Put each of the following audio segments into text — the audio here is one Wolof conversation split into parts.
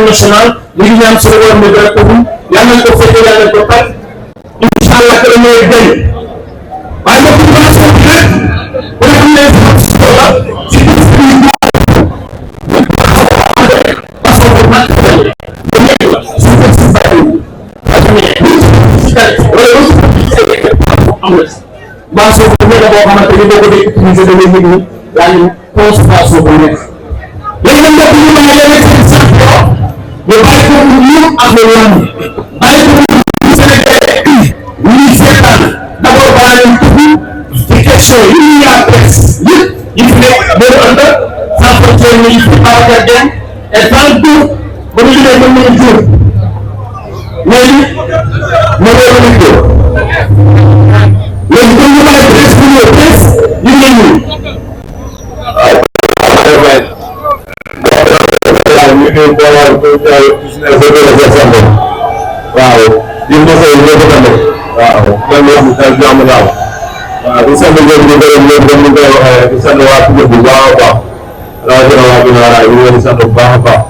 national li ñu ñaan suñu woon ne dara ko yàlla nañ ko fekkee yàlla nañ ko par incha allah que le meilleur gagne waaye nag bu baax rek bu nga xam ne information la ci boo xamante ni boo ko dee utiliser da ngay yëg ni yaa ngi consommation bu nekk léegi nag mbokk yi ma yéene seen sax ñu bàyyi ko ñu ak le lamb bàyyi ko ñu Sénégalais ñuy seetaan d'abord balaa leen dugg ci question yi ñu yaa presse yëpp yi fi nekk boo ënd sans frontière yi fi Babacar Dieng et tant tout ba ñu leen mën nañu jóg léegi ma woo la ñu jóg léegi comme ñu bàyyi presse bu ñëw presse ñu ngi ñu waaw di mosoo yi ñoo ko tamit waaw man wax dëgg jàmm daal waaw di sant ñoom ñu gërëm ñoom comme ni koy waxee di sant waa Koungheul bu baax a baax rawatina waa Guinaara ñu ngi leen di sant bu baax a baax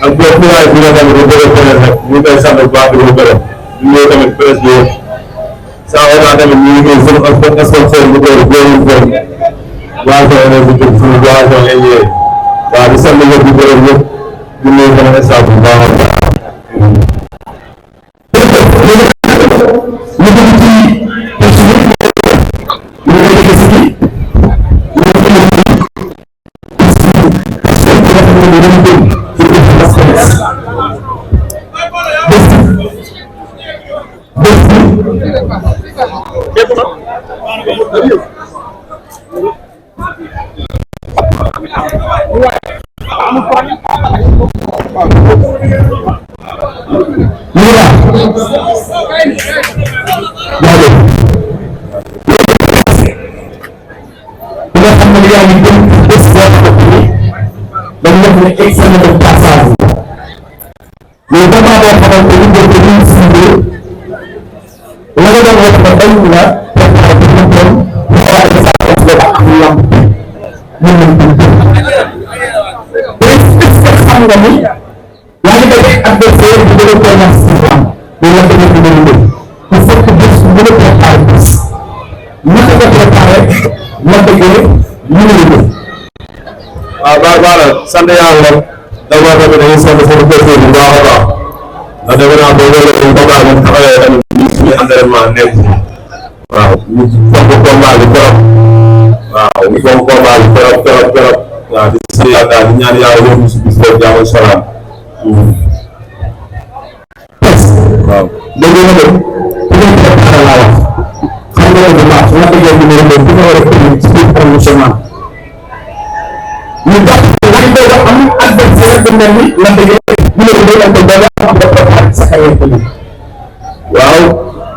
ak boo xulaay bi nga tamit bu bëgg a feneen rek ñu ngi koy sant bu baax di ko gërëm ñu ngi tamit presse bi yëpp saa waxtaan tamit ñu ngi koy suñu sponsor bu koy góorlu fenn boisson énergie suñu boisson lay ñëwee waaw di sant ñëpp di gërëm ñëpp di nuyu tamit staff bu baax a baax examen de passage mais damaa boo xamante ni boo ko ñuy suivre la nga doon wax ba bañ la préparé bi ñu doon xam nga ni yaa ngi daje adversaire bi gën a commencé si lamb loolu la demee di leen dégg il faut que bés bu la préparé bés naka nga préparé la déggee ñu ngi dégg. waaw baax na sant yàlla d'abord tamit dañuy sant suñu personnel bu baax a baax ndax defe naa boo ñëwee dañu ko baax ñu taxawee tamit suñu entraînement nekk waaw ñu fonk combat bi trop waaw ñu fonk combat bi trop waaw di si yaakaar di ñaan yàlla yóbbu si bis boobu jàmm ak salaam waaw dégg nga de ku nekk préparé laa wax xam nga bu baax su ma déggee numéro boobu bi nga war a tënk ci biir promotionnel ñu jàpp lan boobu am adversaire bu mel ni la déggee numéro boobu am ko doole am nga préparé sa carrière tamit. waaw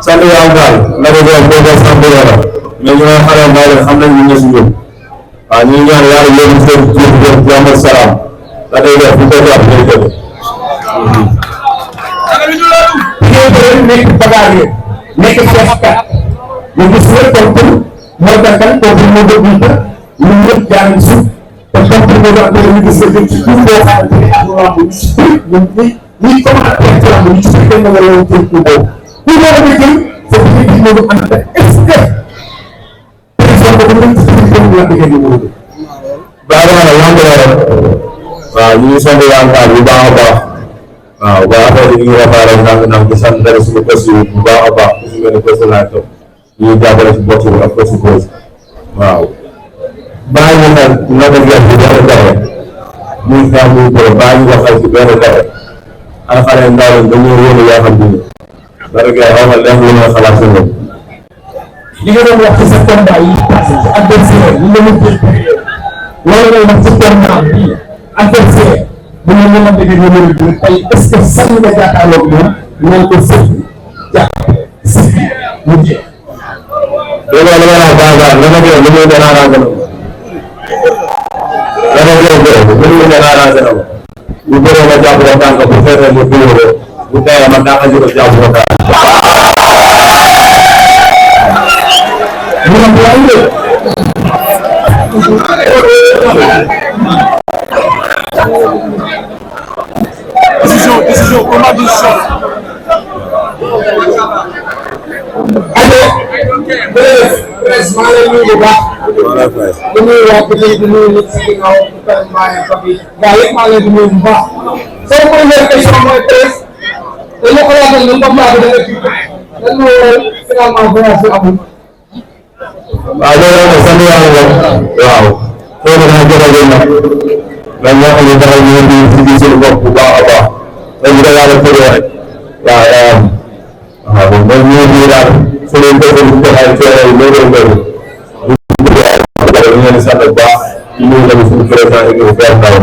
sant yàlla daal naka doon boo ko sant yàlla mais ñu nga xaral maa leen xam nañ ñu ne si ñun waaw ñu ngi ñaan yàlla yóbbu seen jëf jàmm ak salaam da day def bu ko jàpp day def nekk bagarre nekk xeexkat ñu gis nga tontu moo taxal tontu moo déglu ko ñu ñëpp jaar ci suuf te tontu moo doon après ñu gis nga jëm ci suuf boo xamante ni ak lamb ñu si bëri ñi commencé ci lamb ñu si bëri nga wala woon jël ku boobu ku boobu nga jël foofu ñu gis moo ànd ak est-ce que président boobu nga ci jëm la déggee numéro bi baax na lamb la rek waaw ñu ngi sant yaakaar bu baax a baax waaw ba affaire yi ñu ngi réparé ndànk-ndànk di sant dara suñu poste yi bu baax a baax su mel ne poste laaj toog ñu ngi jàppale si boxe bi ak poste pose waaw bàyyi ñu xel na ko gerte bi benn gaxe muy xeex muy bëre bàyyi ñu ko xel si benn gaxe ay xale ndaw lañ dañuy wóolu yaa xam bi dara gay xaw ma def lu nga xalaat sa bopp li nga doon wax ci sa combat yi passé ci adversaire yi nga mën jël loolu ngay wax ci combat bi adversaire bu ñu mën a déggee numéro bi tey est-ce que sañ nga jàkkaarloog moom naan ko sëf jàpp si mu jeex. loolu la ma la wax baax baax dama koy lu muy gën a arrangé na ma dama koy bëre lu muy gën a arrangé na ma bu bëree ma jàpp ko tànk bu fekkee mu dóor ko bu teyee ma dàq ji ko jàpp ko tànk ñu am waay de. décision combat du choc. maa ngi lay nuyu bu baax. di nuyu waa Bitèye di nuyu nit si ginnaaw maa ngi fa bi gaa yëpp maa ngi lay di nuyu bu baax. sama première question mooy presse dañoo ko yaatal ne combat bi da nga fi lan moo waral finalement voyage bi amul. waaw loolu la sant yàlla rek waaw xëy na dina jërëjëf nag mais ñoo xam ne dara ñu ngi si biir suñu bopp bu baax a baax te bu dee yàlla tëjoo rek waaw waaw mooy ñu ngi daal suñu mbéy mi def ay coono yu bëri bëri ñu ngi leen di sant bu baax ñu ngi leen di suñu président équipe bu Père Ndao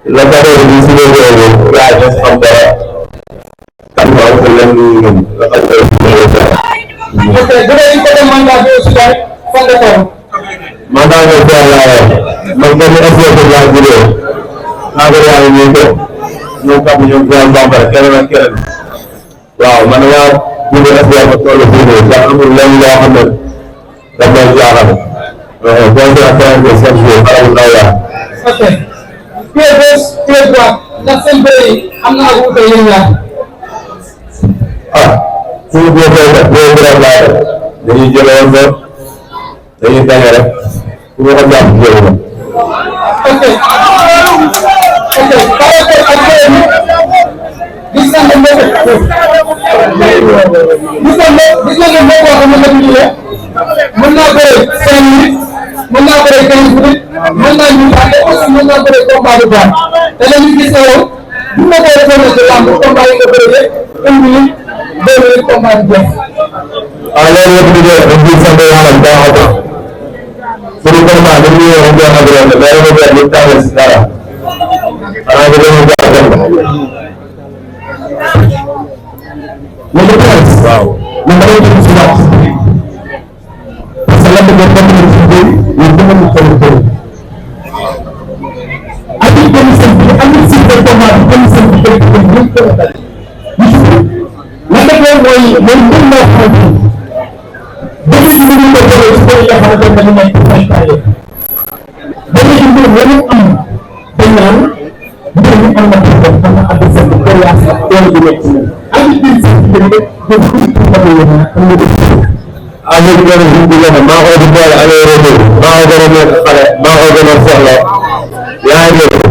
la période bi si biir réew yaa ngi xam dara kan moo am leen lu ñu la xam ok bu dee ñu côté mandat bi aussi daal fan nga toll. mandat bi Père laa man benn effort laa jëlee naa ko yaa ngi ñuy toog ñoom kam ñoom Père Bambara keneen ak keneen waaw man yaa jëlee effort ba toll fii nii ndax amul lenn loo xam ne daf may jaaxal bon ak keneen ko chaque jour xale bu ndaw laa ok pied gauche pied droite ndax seen bëre yi am na ak wuute yéen ñaar. ah suñu boo koy def boo ko def laa def dañuy jëlee woon ba dañuy bañ rek ku ma ko jàpp jëlee woon. ok ok par rapport ak bëre bi gis nañ ne mbokk gis nañ ne mbokk wax na la ñu mën naa bëre 5 minutes mën naa bëre 15 minutes mën naa ñu tànn aussi mën naa bëre combat de baax te la ñu gis ne woon bu ma koy tourné ci lamb combat yi nga bëre 1 minute 2 minutes combat bi jeex. ah loolu yëpp di leen di sant yàlla bu baax a baax suñu combat dañu ñëw ak benn agréé mais dafa benn lu tàmbali si dara xanaa nga dem ba dem ba. mais le prince. waaw man damay déglu si wax parce que lan la doon bëri si bëri ñu demoon ko lu bëri. ak yi benn seen bi am na si benn combat bi benn seen bi bëri ko ñëpp ko dal. la dëgg mooy mbir moo xamante ni dëgg si li ñu ko jëlee ci bëri yoo xamante ne dañu nekk sa coriace ak tool bi nekk ci moom ak biir sa jigéen rek ba fu ñu ko xamee woon nag xam nga def avec le régime bi nga maa ko di boole aller retour maa ko gën a nekk xale maa ko gën a soxla yaa ngi dégg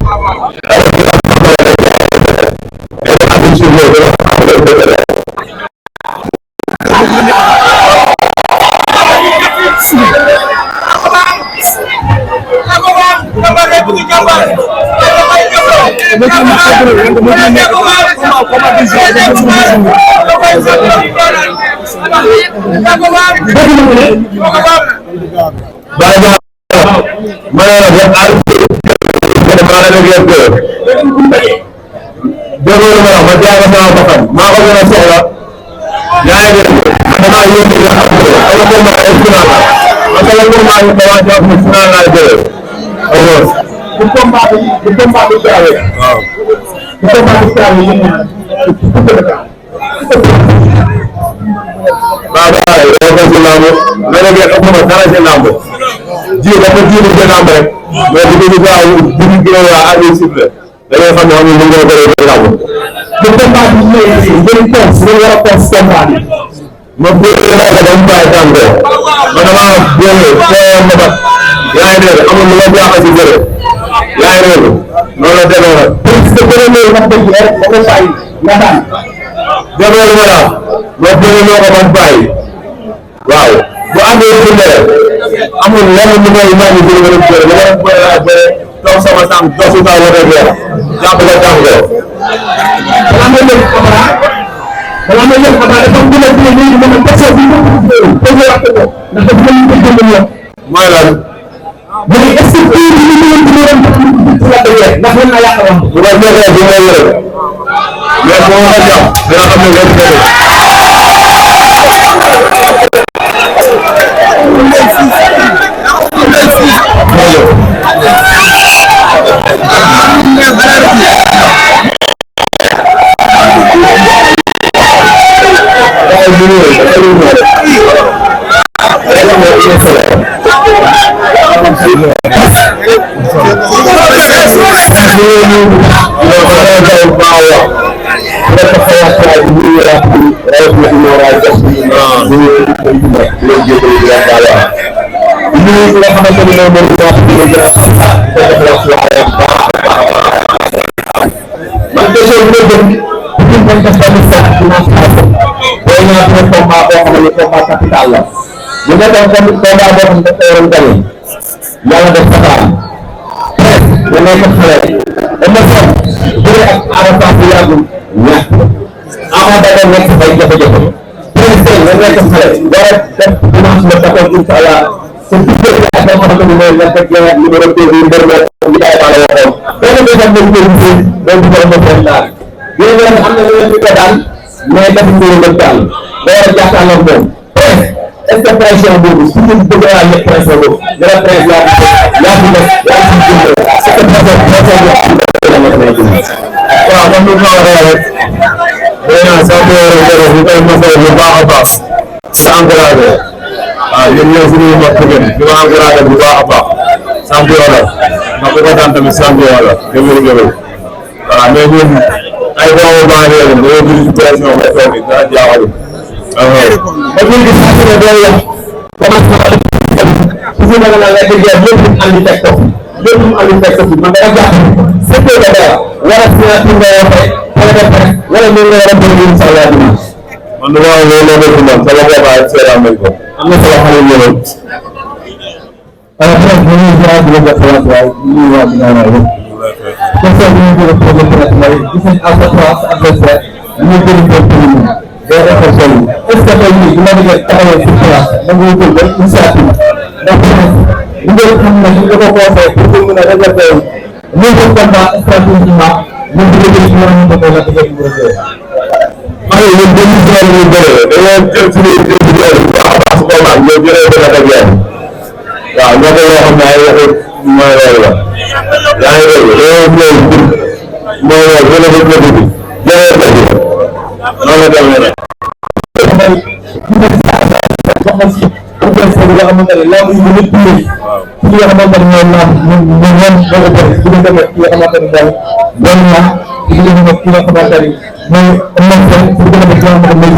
di leen ki nga xamante ni mooy am nañ seen pour gën a def yoo xamante ne mooy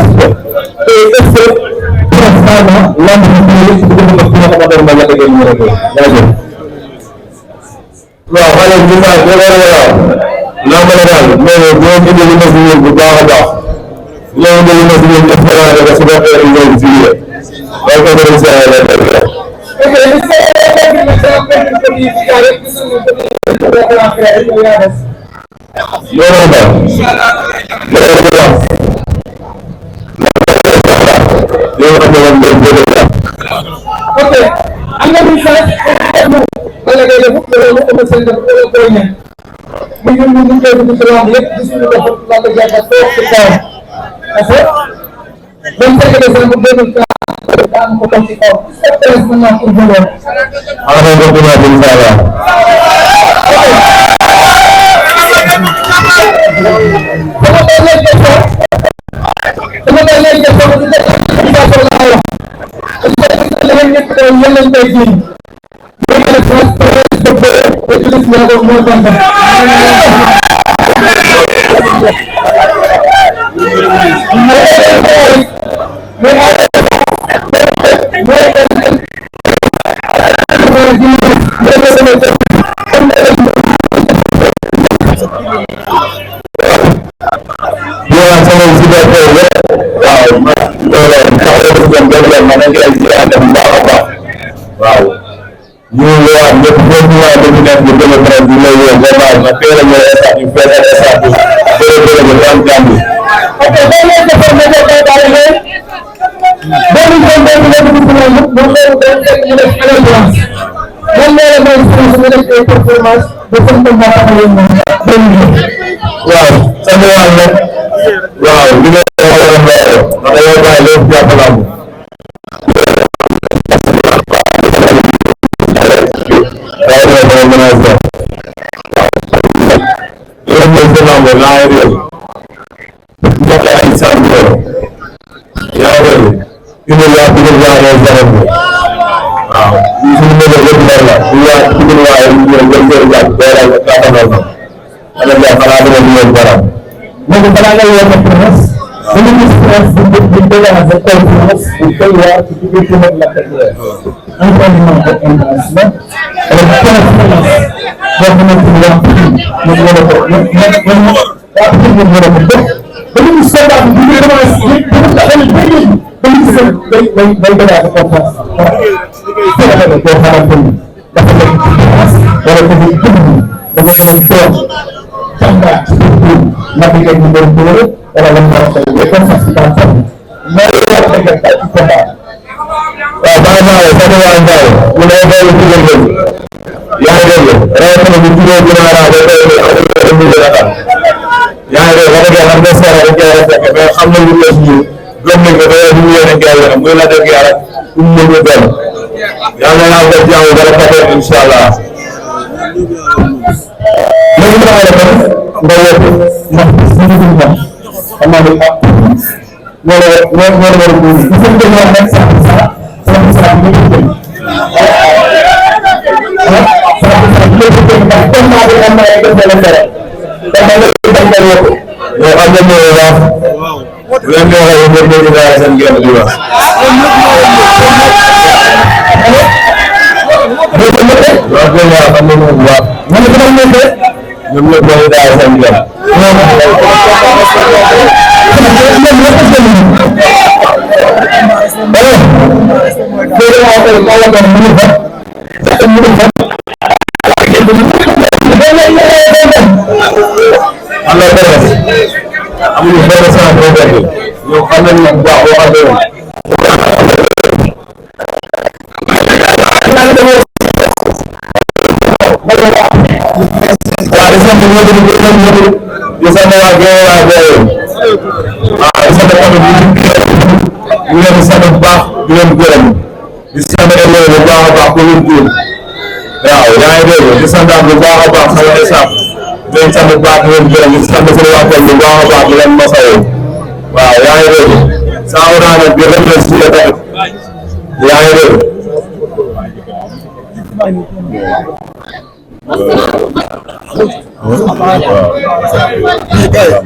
te est-ce que principalement lamb bi ñu pour gën a def ki nga xamante ne mooy la dëgg ñu rek jaajëf waaw xale bi ñu naan boo ko waaw lamb la daal mais boo indi lu mas bu baax a baax ñoo indi lu mas ñun espérance que su ko xeer ñëw ci biir waaye ko dem sa la ok am na lu sax wala ngay def loolu am seen def ko koy ñaan mu ñu ñu koy dugg ci lamb yépp gis ñu def la ko japp foofu ci kaw parce que même fekk des mu dégul ka daan ko tam ci kaw stress mën naa pour jëloon ala ko dina bu inshallah waaw ñu ñëwaat ñëpp ñëpp ñëwaat dañu nekk di gën a faral di lay woo vraiment nga teel a ñëw état bi fekk ak état bi bëre bëre ba am jàmm bi. ok boo leen defoon ba jox ko daal de boo ñu ko boo ñu ko dugg ci moom bu xew dañ fekk ñu def émergence lan moo la may France ñu def ay performance ba fan ko moo tax a yëngu benn waaw sama wàll nag waaw li nga wax la ndax dañoo bàyyi lépp jàppalaam donc balaa ngay woote France dañu gis France di dégager confiance bu koy waar ci diggante nag la teg entraînement ak intensement confiance boo xamante ni waa Pikine ñu war a ko waa Pikine ñu war a ko def dañu gis combat bi ñu commencé dañu gis day dégager confiance Sénégalais boo xamante ni dafa nekk ci France wala dafa dugg dafa doon toog jàmbaar ci biir naviguer ñu doon dóore wala lan moo koy les conséquences mais war a dëgg ci combat waaw baax naa la sama waa Ndao mu ne doon ci gën yaa ngi dégg rawatina bu juróom ginaara ba tey ñu gën a xam yaa ngi dégg wax dëgg yàlla am na solo rek yaa fekk mais xam nañu ne suñu gëm nañ ko dañoo ñu yéene ak yàlla muy la dëgg yàlla pour mu ñu doon yàlla naa ko jàng dara ko incha allah léegi ñu war a def nga woote ndax suñu dund ba xam naa ne ah loolu war a dugg bu fekkee ne wax rek sax ñu ngi jëm ndax combat bi am na ay def la dara dama la dañ koy woote yow xam nga mooy wax bu leen neexee ñëpp ñoo ñu daal seen génn di wax waaw kay waaw xam nga moom waaw man ko doon nekk ñoom ñëpp ñoo ñu daal seen génn Allah teres amuñu benn sans problème yow xam nañ nag baax boo xam waaw yaa ngi dégg di sant bu baax a baax sama état di leen sant bu baax di leen gërëm di sant suñu waa koñ bu baax a baax di leen masawu waaw yaa ngi dégg saa wu naa nag di remercier tamit yaa ngi dégg Parfait.